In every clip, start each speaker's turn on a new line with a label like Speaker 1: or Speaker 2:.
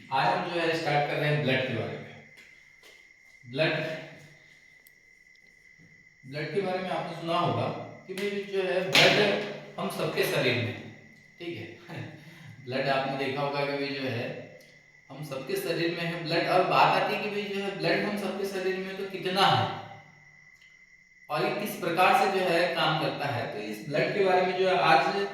Speaker 1: आज हम जो है स्टार्ट कर रहे हैं ब्लड के बारे में। ब्लड ब्लड के बारे में आपने सुना होगा कि भाई जो है ब्लड हम सबके शरीर में, ठीक है। ब्लड आपने देखा होगा कि भाई जो है हम सबके शरीर में है ब्लड, और बात आती है कि भाई जो है ब्लड हम सबके शरीर में तो कितना है और ये किस प्रकार से जो है काम करता है। तो इस ब्लड के बारे में जो है आज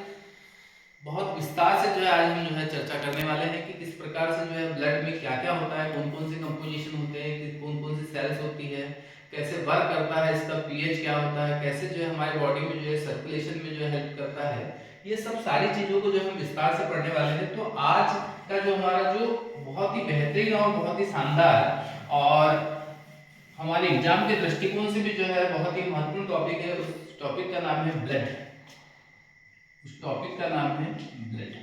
Speaker 1: बहुत विस्तार से जो है आज हम जो है चर्चा करने वाले हैं कि किस प्रकार से जो है ब्लड में क्या क्या होता है, कौन कौन से कंपोजिशन होते हैं, कौन कौन सी सेल्स होती है, कैसे वर्क करता है, इसका पीएच क्या होता है, कैसे जो है हमारे बॉडी में जो है सर्कुलेशन में जो है हेल्प करता है। ये सब सारी चीजों को जो हम विस्तार से पढ़ने वाले हैं। तो आज का जो हमारा जो बहुत ही बेहतरीन और बहुत ही शानदार और हमारे एग्जाम के दृष्टिकोण से भी जो है बहुत ही महत्वपूर्ण टॉपिक है, उस टॉपिक का नाम है ब्लड। उस टॉपिक का नाम है ब्लड।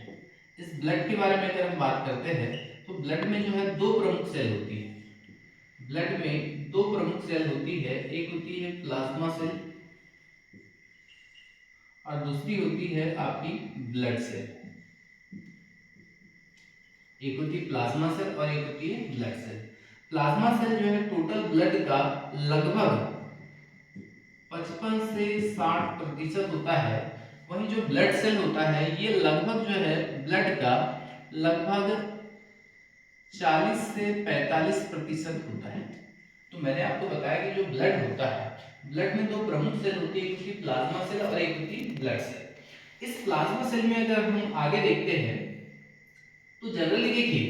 Speaker 1: इस ब्लड के बारे में अगर हम बात करते हैं तो ब्लड में जो है दो प्रमुख सेल होती है। ब्लड में दो प्रमुख सेल होती है, एक होती है प्लाज्मा सेल और दूसरी होती है आपकी ब्लड सेल। एक होती है प्लाज्मा सेल और एक होती है ब्लड सेल। प्लाज्मा सेल जो है टोटल ब्लड का लगभग 55 से 60% होता है। वहीं जो ब्लड सेल होता है ये लगभग जो है ब्लड का लगभग 40 से 45% होता है। तो मैंने आपको बताया कि जो ब्लड होता है, ब्लड में दो प्रमुख सेल होती है, एक होती है प्लाज्मा सेल और एक होती है ब्लड सेल। इस प्लाज्मा सेल में अगर हम आगे देखते हैं तो जनरली देखिए,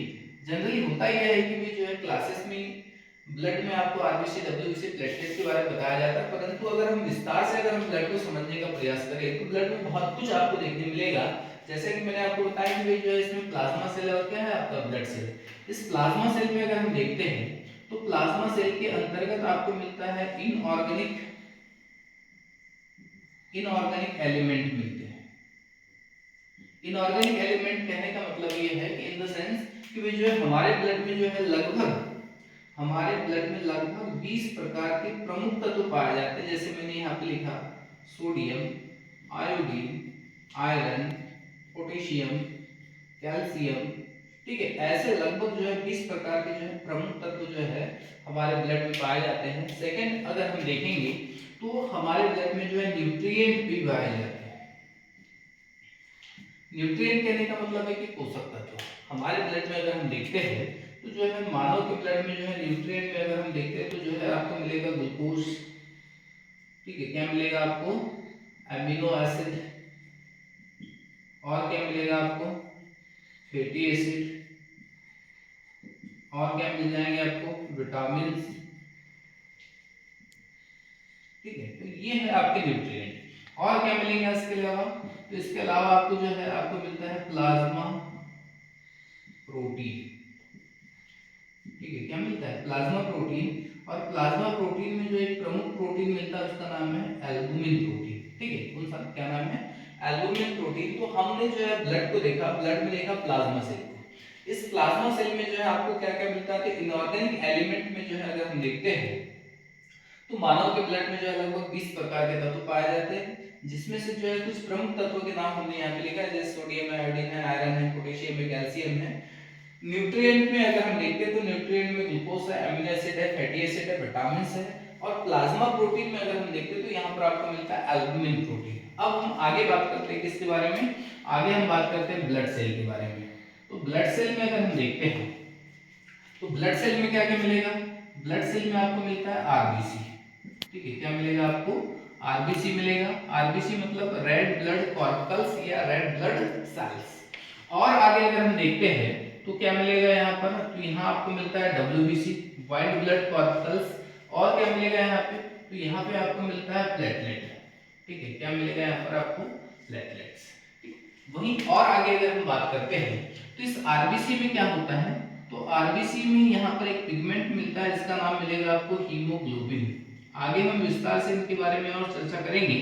Speaker 1: जनरली होता यह है कि भी जो है क्लासेस में ब्लड में आपको आरबीसी डब्ल्यूबीसी प्लेटलेट के बारे में बताया जाता है, परंतु अगर हम विस्तार से अगर हम ब्लड को समझने का प्रयास करें तो ब्लड में बहुत कुछ आपको देखने मिलेगा। जैसे कि मैंने आपको बताया कि भाई जो है इसमें प्लाज्मा सेल और क्या है आपका ब्लड सेल। इस प्लाज्मा सेल में अगर हम देखते हैं तो प्लाज्मा सेल के अंतर्गत आपको मिलता है इनऑर्गेनिक एलिमेंट मिलते हैं। इनऑर्गेनिक एलिमेंट कहने का मतलब ये है कि इन द सेंस कि भाई जो है हमारे ब्लड में जो है लगभग 20 प्रकार के प्रमुख तत्व पाए जाते हैं। जैसे मैंने यहाँ पे लिखा sodium, iodine, iron, potassium, calcium, ठीक है। ऐसे लगभग जो है 20 प्रकार के जो है प्रमुख तत्व जो है हमारे ब्लड में पाए जाते हैं। सेकंड अगर हम देखेंगे तो हमारे ब्लड में जो है न्यूट्रिएंट भी पाए जाते हैं। न्यूट्रिएंट कहने का मतलब है कि पोषक तत्व। हमारे ब्लड में अगर हम देखते हैं तो जो है मानव के ब्लड में जो है न्यूट्रिएंट में अगर हम देखते हैं तो जो है आपको मिलेगा ग्लूकोज, ठीक है। क्या मिलेगा आपको? Amino acid. और क्या मिलेगा आपको? Fatty acid. और क्या मिल जाएंगे आपको? विटामिन, ठीक है। तो ये है आपके न्यूट्रिएंट। और क्या मिलेंगे इसके अलावा? तो इसके अलावा आपको जो है आपको मिलता है प्लाज्मा प्रोटीन, ठीक है। क्या मिलता है? Plasma protein. और प्लाज्मा प्रोटीन में जो एक प्रमुख प्रोटीन मिलता है उसका नाम है एल्बुमिन प्रोटीन, ठीक है। कौन सा, क्या नाम है? Albumin protein. तो हमने जो है ब्लड को देखा, ब्लड में देखा प्लाज्मा सेल को। इस प्लाज्मा सेल में जो है आपको क्या क्या मिलता है? इनऑर्गेनिक एलिमेंट में जो है अगर हम देखते हैं तो मानव के ब्लड में जो है लगभग 20 प्रकार के तत्व पाए जाते हैं, जिसमें से जो है कुछ प्रमुख तत्वों के नाम हमने यहाँ पे लिखा है, जैसे सोडियम है, आयोडीन है, आयरन है, पोटेशियम है, कैल्शियम है। न्यूट्रिएंट में अगर हम देखते हैं तो न्यूट्रिएंट में ग्लूकोज है, अमीनो एसिड है, फैटी एसिड है, विटामिन है। और प्लाज्मा प्रोटीन में अगर हम देखते हैं तो यहाँ पर आपको मिलता है एल्बुमिन प्रोटीन। अब हम आगे बात करते हैं किसके बारे में? आगे हम बात करते हैं ब्लड सेल के बारे में। तो ब्लड सेल में अगर हम देखते हैं तो ब्लड सेल में क्या क्या मिलेगा? ब्लड सेल में आपको मिलता है आरबीसी, ठीक है। क्या मिलेगा आपको? आरबीसी मिलेगा। आरबीसी मतलब रेड ब्लड कॉर्पल्स या रेड ब्लड सेल्स। और आगे अगर हम देखते हैं तो क्या मिलेगा यहाँ पर? तो यहाँ आपको मिलता है डब्ल्यूबीसी, व्हाइट ब्लड कॉर्पल्स। और क्या मिलेगा यहाँ पे? तो यहाँ पे आपको मिलता है प्लेटलेट, ठीक है। क्या मिलेगा यहाँ पर आपको? प्लेटलेट्स। वहीं और आगे अगर हम बात करते हैं तो इस आरबीसी में क्या होता है? तो आरबीसी में यहाँ पर एक पिगमेंट मिलता है जिसका नाम मिलेगा आपको हीमोग्लोबिन। आगे हम विस्तार से इनके बारे में और चर्चा करेंगे।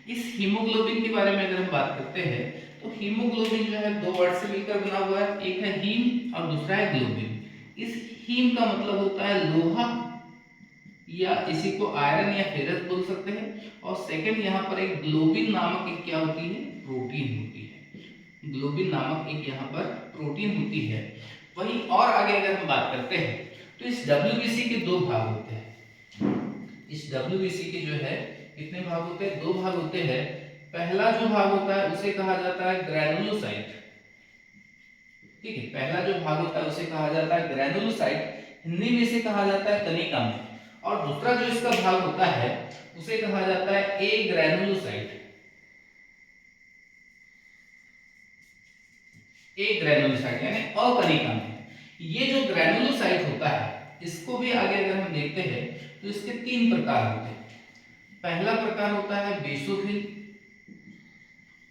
Speaker 1: इस हीमोग्लोबिन के बारे में अगर हम बात करते हैं तो हीमोग्लोबिन जो है दो वर्ड से मिलकर बना हुआ है, एक है हीम और दूसरा है ग्लोबिन। इस हीम का मतलब होता है लोहा, या इसी को आयरन या फेरस बोल सकते हैं। और सेकंड यहाँ पर एक ग्लोबिन नामक एक क्या होती है? प्रोटीन होती है। ग्लोबिन नामक एक यहाँ पर प्रोटीन होती है। वहीं और आगे अगर हम बात करते हैं तो इस डब्ल्यूबीसी के दो भाग होते हैं। इस डब्ल्यूबीसी के जो है कितने भाग होते हैं? दो भाग होते हैं। पहला जो भाग होता है उसे कहा जाता है ग्रैनुलोसाइट। ठीक है, पहला जो भाग होता है उसे कहा जाता है ग्रैनुलोसाइट, हिंदी में इसे कहा जाता है कनिका में। और दूसरा जो इसका भाग होता है उसे कहा जाता है ए ग्रैनुलोसाइट। ए ग्रैनुलोसाइट यानी अकनिका में। ये जो ग्रैनुलोसाइट होता है इसको भी आगे अगर हम देखते हैं तो इसके तीन प्रकार होते हैं। पहला प्रकार होता है बेसोफिल।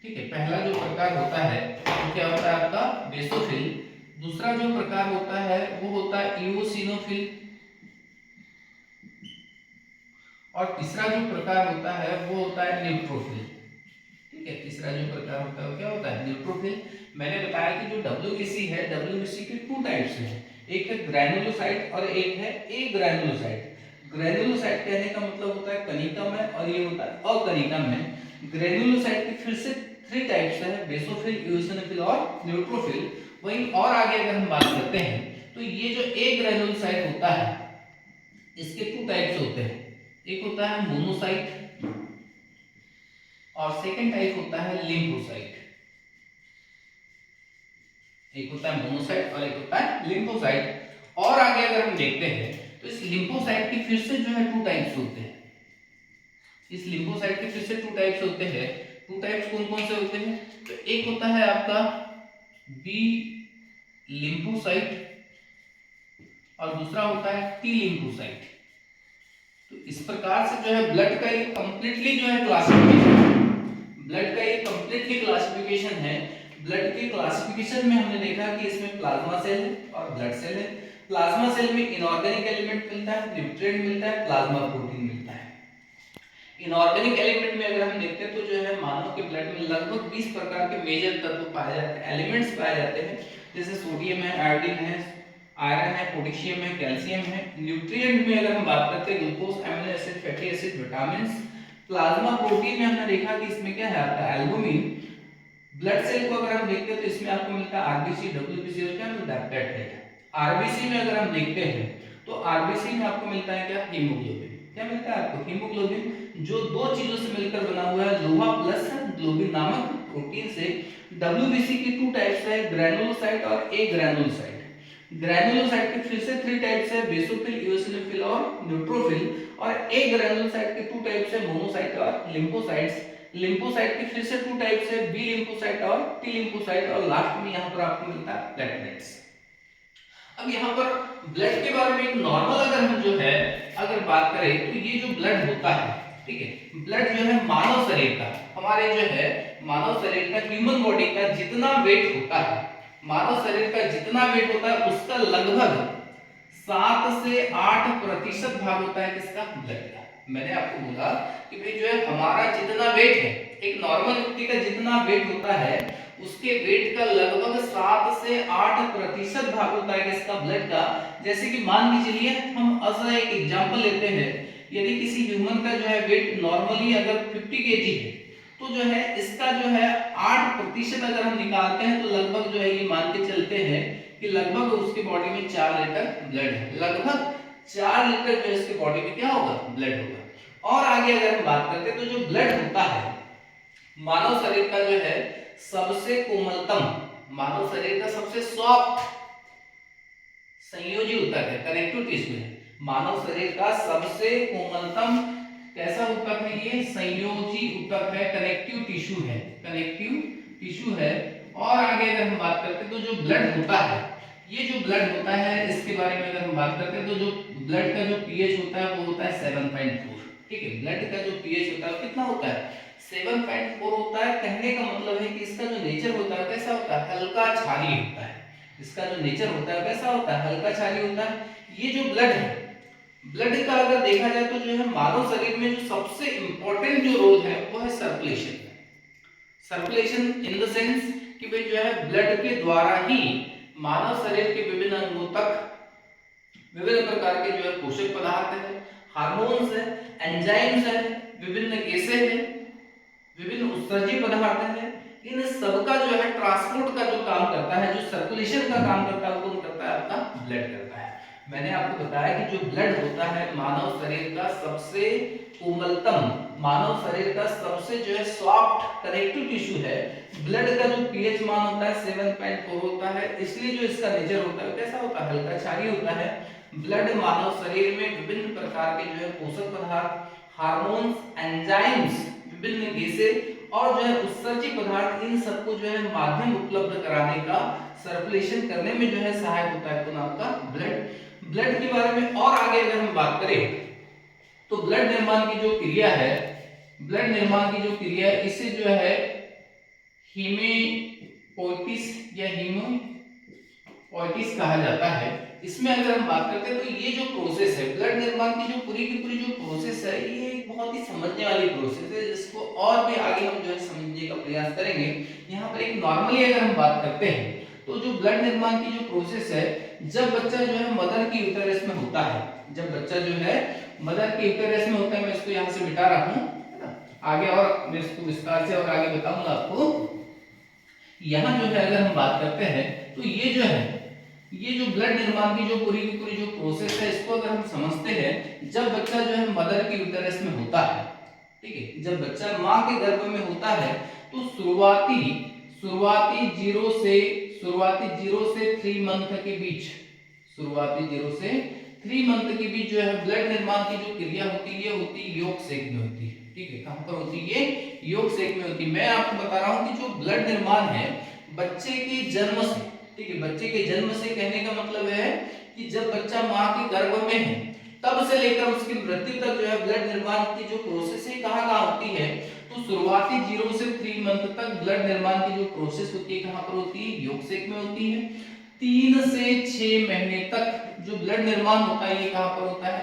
Speaker 1: ठीक है, पहला जो प्रकार होता है वो क्या होता है आपका? बेसोफिल। दूसरा जो प्रकार होता है वो होता है इओसिनोफिल। और तीसरा जो प्रकार होता है वो होता है न्यूट्रोफिल। ठीक है, तीसरा जो प्रकार होता है वो क्या होता है? न्यूट्रोफिल। मैंने बताया कि जो डब्ल्यूबीसी है, डब्ल्यूबीसी के टू टाइप्स हैं, एक है ग्रैनुलोसाइट और एक है ए ग्रैनुलोसाइट। ग्रैनुलोसाइट कहने का मतलब होता है कनिका में और ये होता है अकनिका में। ग्रैनुलोसाइट की फिर से थ्री टाइप्स है, बेसोफिल, इओसिनोफिल और न्यूट्रोफिल। वहीं और आगे अगर हम बात करते हैं तो ये जो ए ग्रैनुलोसाइट होता है इसके टू टाइप्स होते हैं। एक होता है मोनोसाइट और सेकंड टाइप होता है लिम्फोसाइट। एक होता है मोनोसाइट और एक होता है लिम्फोसाइट। और आगे अगर हम देखते हैं तो इस लिम्फोसाइट की फिर से जो है टू टाइप्स होते हैं। इस लिम्फोसाइट के फिर से टू टाइप्स होते हैं। टू टाइप्स कौन कौन से होते हैं? तो एक होता है आपका बी लिम्फोसाइट और दूसरा होता है टी लिम्फोसाइट। तो इस प्रकार से जो है ब्लड का ये कंप्लीटली जो है क्लासिफिकेशन, ब्लड का ये कंप्लीटली क्लासिफिकेशन है। ब्लड के क्लासिफिकेशन में हमने देखा कि इसमें प्लाज्मा सेल है और ब्लड सेल है। प्लाज्मा सेल में इनऑर्गेनिक एलिमेंट मिलता है, न्यूट्रिएंट मिलता है, प्लाज्मा प्रोटीन मिलता है। इनऑर्गेनिक एलिमेंट में अगर हम देखते हैं तो जो है मानव के ब्लड में लगभग 20 प्रकार के मेजर तत्व पाए जाते हैं, एलिमेंट्स पाए जाते हैं। जैसे सोडियम है, आयोडीन है, आयरन है, पोटेशियम है, कैल्शियम है। न्यूट्रिएंट में अगर हम बात करते हैं glucose, amino acid, fatty acid, vitamins. Plasma protein में हमने देखा कि इसमें क्या है आपका एल्बुमिन। ब्लड सेल को अगर हम देखते हैं तो इसमें आपको मिलता है आरबीसी, डब्ल्यूबीसी और क्या मिलता है? प्लेटलेट। आरबीसी में अगर हम देखते हैं तो आरबीसी में आपको मिलता है क्या? हीमोग्लोबिन। क्या मिलता है आपको? हीमोग्लोबिन, जो दो चीजों से मिलकर बना हुआ है, लोहा प्लस ग्लोबिन नामक प्रोटीन से। डब्ल्यूबीसी की टू टाइप्स है, ग्रैनुलोसाइट और ए ग्रैनुलोसाइट। ग्रैनुलोसाइट के फिर से थ्री टाइप्स है, बेसोफिल, इओसिनोफिल और न्यूट्रोफिल। और ए ग्रैनुलोसाइट के टू टाइप्स है, मोनोसाइट और लिम्फोसाइट्स। लिम्फोसाइट के फिर से टू टाइप्स है, बी लिम्फोसाइट और टी लिम्फोसाइट। और लास्ट में यहां पर आपको मिलता है प्लेटलेट्स। अब यहाँ पर ब्लड के बारे में एक नॉर्मल अगर हम जो है अगर बात करें तो ये जो ब्लड होता है, ठीक है, ब्लड जो है मानव शरीर का, हमारे जो है मानव शरीर का, ह्यूमन बॉडी का जितना वेट होता है, मानव शरीर का जितना वेट होता है उसका लगभग 7 से 8% भाग होता है किसका? ब्लड का। मैंने आपको बोला कि भाई जो है हमारा जितना वेट है, एक नॉर्मल व्यक्ति का जितना वेट होता है उसके वेट का लगभग 7 से 8% भाग होता है किसका? ब्लड का। जैसे कि मान के चलिए हम ऐसा एक एग्जांपल लेते हैं, यदि किसी ह्यूमन का जो है वेट नॉर्मली अगर 50 केजी है तो जो है इसका जो है 8% अगर हम निकालते हैं तो लगभग जो है ये मान के चलते हैं कि लगभग उसके बॉडी में 4 लीटर ब्लड है। लगभग 4 लीटर जो इसके बॉडी में क्या होगा? ब्लड होगा। और आगे अगर हम बात करते हैं तो जो ब्लड होता है मानव शरीर का जो है सबसे कोमलतम, मानव शरीर का सबसे सॉफ्ट संयोजी ऊतक है, कनेक्टिव टिश्यू है। मानव शरीर का सबसे कोमलतम कैसा ऊतक है? ये संयोजी ऊतक है, कनेक्टिव टिश्यू है, कनेक्टिव टिश्यू है। और आगे अगर हम बात करते हैं तो जो ब्लड होता है, ये जो ब्लड होता है इसके बारे में अगर हम बात करते हैं तो जो ब्लड का जो पीएच होता है वो होता है 7.4। ठीक है, ब्लड का जो पीएच होता है कितना होता है? 7.4 होता है। कहने का मतलब है कि इसका जो नेचर होता है कैसा होता है? हल्का क्षारीय होता है। इसका जो नेचर होता है कैसा होता है? हल्का क्षारीय होता है। ये जो ब्लड है, ब्लड का अगर देखा जाए तो जो है मानव शरीर में जो सबसे इंपॉर्टेंट जो रोल है वो है circulation. Circulation in the sense कि भाई जो है ब्लड के द्वारा ही मानव शरीर के विभिन्न अंगों तक विभिन्न प्रकार के जो है पोषक पदार्थ है, हार्मोन्स है, एंजाइम्स है, विभिन्न गैसें हैं, विभिन्न उत्सर्जी पदार्थ है, इन सबका जो है ट्रांसपोर्ट का जो काम करता है, जो सर्कुलेशन का काम करता है वो कौन करता ब्लड करता है। मैंने आपको बताया कि जो ब्लड होता है मानव शरीर का सबसे कोमलतम, मानव शरीर का सबसे जो है सॉफ्ट कनेक्टिव टिश्यू है। ब्लड का जो पीएच मान होता है 7.4 होता है, इसलिए जो इसका नेचर होता है कैसा होता है, हल्का क्षारीय होता है। ब्लड मानव शरीर में विभिन्न प्रकार के जो है पोषक पदार्थ, हार्मोन्स, एंजाइम्स, विभिन्न गैसें और जो है उत्सर्जी पदार्थ, इन सबको जो है माध्यम उपलब्ध कराने का, सर्कुलेशन करने में जो है सहायक होता है कौन, आपका ब्लड। ब्लड के बारे में और आगे अगर हम बात करें तो ब्लड निर्माण की जो क्रिया है, ब्लड निर्माण की जो क्रिया है इसे जो है हीमोपोइटिस या हीमोपोइटिस कहा जाता है। इसमें अगर हम बात करते हैं तो ये जो प्रोसेस है ब्लड निर्माण की जो पूरी की पूरी जो प्रोसेस है ये एक बहुत ही समझने वाली प्रोसेस है, जिसको और भी आगे हम जो है समझने का प्रयास करेंगे। यहाँ पर एक नॉर्मली अगर हम बात करते हैं तो जो ब्लड निर्माण की जो प्रोसेस है, जब बच्चा जो है मदर की यूटेरस में होता है, जब बच्चा जो है मदर के यूटेरस में होता है, मैं इसको यहाँ से मिटा रहा हूँ, है ना, आगे और मैं इसको विस्तार से और आगे बताऊंगा आपको। यहाँ जो है अगर हम बात करते हैं तो ये जो है, ये जो ब्लड निर्माण की जो पूरी की पूरी जो प्रोसेस है, इसको अगर हम समझते हैं, जब बच्चा जो है मदर की यूटेरस में होता है, ठीक है, जब बच्चा माँ के गर्भ में होता है तो शुरुआती जीरो से 3 मंथ के बीच, शुरुआती 0 से 3 मंथ के बीच जो है ब्लड निर्माण की जो क्रिया होती है होती है योग सेक में होती है, ठीक है, कहां पर होती है, योग सेक में होती है। मैं आपको बता रहा हूं कि जो ब्लड निर्माण है बच्चे के जन्म से, ठीक है, बच्चे के जन्म से कहने का मतलब है कि जब बच्चा मां के गर्भ में है तब से लेकर उसकी मृत्यु तक जो है ब्लड निर्माण की जो प्रोसेस है कहां होती है, तो शुरुआती 0 से 3 मंथ तक ब्लड निर्माण की जो प्रोसेस होती है कहां पर होती है, योग सेक में होती है। 3 से 6 महीने तक जो ब्लड निर्माण होता है ये कहां पर होता है,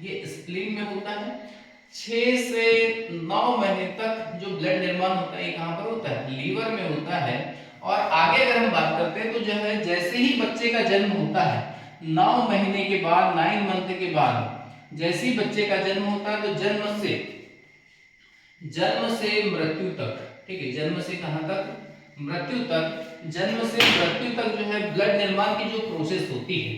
Speaker 1: ये स्प्लीन में होता है। 6 से 9 महीने तक जो ब्लड निर्माण होता है ये कहां पर होता है, लीवर में होता है। और आगे अगर हम बात करते हैं तो जो है जैसे ही बच्चे का जन्म होता है 9 महीने के बाद, 9 मंथ के बाद जैसे ही बच्चे का जन्म होता है तो जन्म से मृत्यु तक, ठीक है, जन्म से कहां तक, मृत्यु तक, जन्म से मृत्यु तक जो है ब्लड निर्माण की जो प्रोसेस होती है,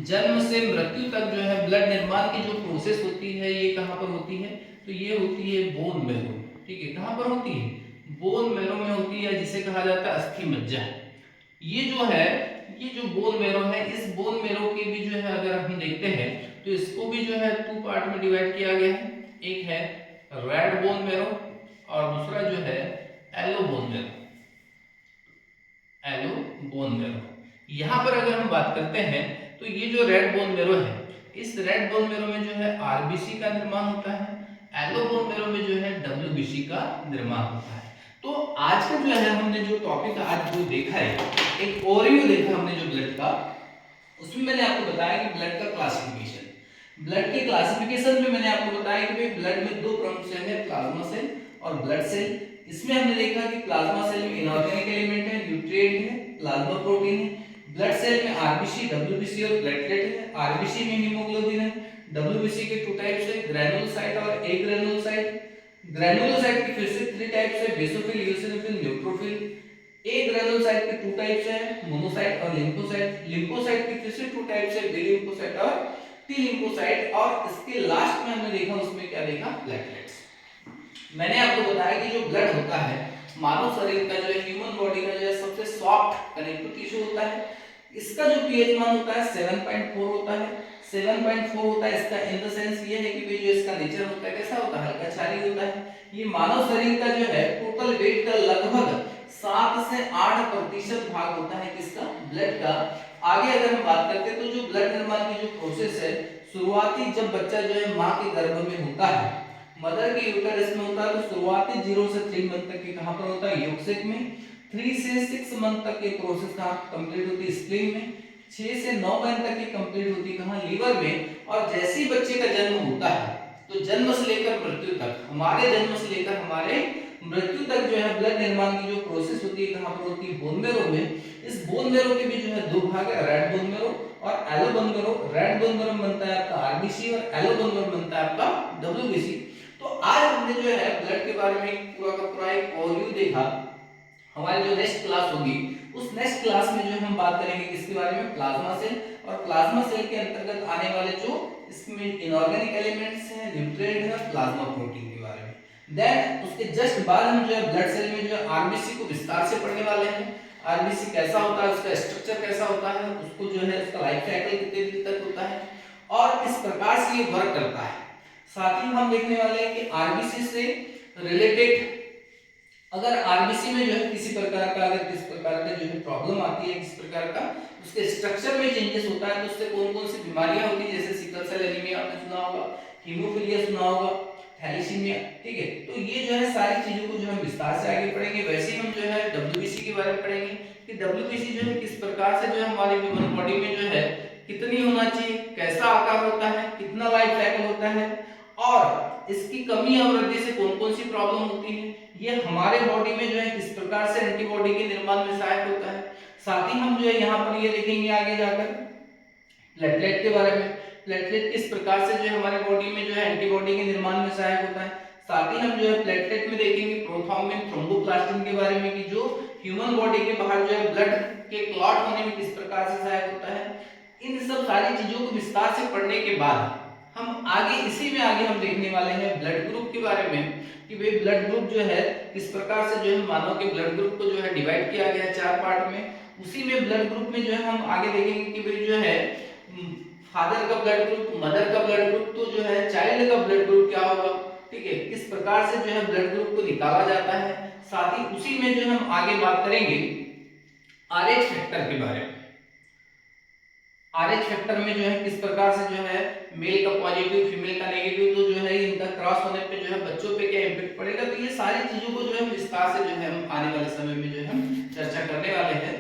Speaker 1: जन्म से मृत्यु तक जो है ब्लड निर्माण की जो प्रोसेस होती है ये कहां पर होती है, तो ये होती है बोन मैरो, ठीक है, कहां पर होती है, बोन मैरो में होती है, जिसे कहा जाता है अस्थि मज्जा। ये जो है, ये जो बोन मैरो है, इस बोन मैरो के भी जो है अगर हम देखते हैं तो इसको भी जो है 2 पार्ट में डिवाइड किया गया है। एक है रेड बोन मैरो और दूसरा जो है yellow bone marrow, yellow bone marrow. यहाँ पर अगर हम बात करते हैं तो ये जो रेड बोन मैरो है, इस रेड बोन मैरो में जो है आरबीसी का निर्माण होता है, येलो बोन मैरो में जो है डब्ल्यूबीसी का निर्माण होता है। तो आज का जो है हमने जो टॉपिक आज जो देखा है, एक ओवरव्यू देखा हमने जो ब्लड का, उसमें मैंने आपको बताया कि ब्लड का क्लासिफिकेशन, ब्लड के क्लासिफिकेशन में मैंने आपको बताया कि भाई ब्लड में 2 प्रमुख सेल है, प्लाज्मा सेल और ब्लड सेल। इसमें हमने देखा कि प्लाज्मा सेल में इनऑर्गेनिक एलिमेंट है, न्यूट्रिएंट है, प्लाज्मा प्रोटीन है। ब्लड सेल में आरबीसी, डब्ल्यूबीसी और प्लेटलेट है। आरबीसी में हीमोग्लोबिन है, डब्ल्यूबीसी के 2 टाइप्स है, ग्रैनुलोसाइट और एग्रैनुलोसाइट। ग्रैनुलोसाइट के फिर से 3 टाइप्स है, बेसोफिल, इओसिनोफिल, न्यूट्रोफिल। एग्रैनुलोसाइट के 2 टाइप्स है, मोनोसाइट और लिम्फोसाइट। लिम्फोसाइट के फिर से 2 टाइप्स है, बी लिम्फोसाइट और टी लिम्फोसाइट। और इसके लास्ट में हमने देखा, उसमें क्या देखा, प्लेटलेट्स। मैंने आपको बताया कि जो ब्लड होता है मानव शरीर का, जो है ह्यूमन बॉडी का जो है सबसे सॉफ्ट कनेक्टिव टिश्यू होता है। इसका जो पीएच मान होता है 7.4 होता है, 7.4 होता है। इसका इन द सेंस ये है कि भाई जो इसका नेचर होता है कैसा होता है, हल्का क्षारीय होता है। ये मानव शरीर का जो है टोटल वेट का लगभग 7 से 8% भाग होता है किसका, ब्लड का। आगे अगर हम बात करते हैं तो जो ब्लड निर्माण की जो प्रोसेस है, शुरुआती जब बच्चा जो है मां के गर्भ में होता है, मदर के यूटेरस में होता है, तो शुरुआती 0 से 3 मंथ तक के कहां पर होता है, योगसेक में। 3 से 6 मंथ तक के प्रोसेस कहां कंप्लीट होती है, स्प्लीन में। 6 से 9 महीने तक की कंप्लीट होती है कहां, लीवर में। और जैसे ही बच्चे का जन्म होता है तो जन्म से लेकर मृत्यु तक, हमारे जन्म से लेकर हमारे मृत्यु तक जो है ब्लड निर्माण की जो प्रोसेस होती है कहां पर होती है, बोन मैरो में। इस बोन मैरो के भी जो है 2 भाग है, रेड बोन मैरो और yellow bone marrow. Red bone marrow बनता है आपका आरबीसी और येलो बोन मैरो बनता है आपका डब्ल्यूबीसी। तो आज हमने जो है ब्लड के बारे में पूरा का पूरा एक ओवरव्यू देखा। हमारी जो नेक्स्ट क्लास होगी उस नेक्स्ट क्लास में जो हम बात करेंगे किसके बारे में, प्लाज्मा सेल, और प्लाज्मा सेल के अंतर्गत आने वाले जो इसमें इनऑर्गेनिक एलिमेंट्स हैं, न्यूट्रिएंट है, प्लाज्मा प्रोटीन के बारे में। देन उसके जस्ट बाद हम जो है ब्लड सेल में जो है आरबीसी को विस्तार से पढ़ने वाले हैं। आरबीसी कैसा होता है, उसका स्ट्रक्चर कैसा होता है, उसको जो है उसका लाइफ साइकिल कितने दिन तक होता है और किस प्रकार से ये वर्क करता है। साथ ही हम देखने वाले हैं कि आरबीसी से रिलेटेड अगर आरबीसी में जो है किसी प्रकार का जो है प्रॉब्लम आती है, किस प्रकार का उसके स्ट्रक्चर में चेंजेस होता है, तो उससे कौन कौन सी बीमारियां होती है, जैसे सिकल सेल एनीमिया आपने सुना होगा, हीमोफीलिया सुना होगा, थैलेसीमिया, ठीक है। तो ये जो है सारी चीजों को जो हम विस्तार से आगे पढ़ेंगे। वैसे ही हम जो है डब्ल्यूबीसी के बारे में पढ़ेंगे कि डब्ल्यूबीसी जो है किस प्रकार से जो है हमारी ह्यूमन बॉडी में जो है कितनी होना चाहिए, कैसा आकार होता है, कितना लाइफ साइकिल होता है और इसकी कमी या वृद्धि से कौन कौन सी प्रॉब्लम होती है, ये हमारे बॉडी में जो है किस प्रकार से एंटीबॉडी के निर्माण में सहायक होता है। साथ ही हम जो है यहाँ पर ये देखेंगे आगे जाकर प्लेटलेट के बारे में, प्लेटलेट किस प्रकार से जो है हमारे बॉडी में जो है एंटीबॉडी के निर्माण में सहायक होता है। साथ ही हम जो है प्लेटलेट में देखेंगे प्रोथ्रोम्बिन, थ्रोम्बोप्लास्टिन के बारे में कि जो ह्यूमन बॉडी के बाहर जो है ब्लड के क्लॉट होने में किस प्रकार से सहायक होता है। इन सब सारी चीजों को विस्तार से पढ़ने के बाद हम आगे इसी में आगे हम देखने वाले हैं ब्लड ग्रुप के बारे में कि भाई ब्लड ग्रुप जो है किस प्रकार से जो है मानव के ब्लड ग्रुप को जो है डिवाइड किया गया है 4 पार्ट में। उसी में ब्लड ग्रुप में जो है हम आगे देखेंगे कि भाई जो है फादर का ब्लड ग्रुप, मदर का ब्लड ग्रुप, तो जो है चाइल्ड का ब्लड ग्रुप क्या होगा, ठीक है, किस प्रकार से जो है ब्लड ग्रुप को निकाला जाता है। साथ ही उसी में जो हम आगे बात करेंगे आरएच फैक्टर के बारे में। आरएच फैक्टर में जो है किस प्रकार से जो है मेल का पॉजिटिव, फीमेल का नेगेटिव, तो जो है इनका क्रॉस होने पे जो है बच्चों पे क्या इम्पैक्ट पड़ेगा। तो ये सारी चीजों को जो है विस्तार से जो है हम आने वाले समय में जो है हम चर्चा करने वाले हैं।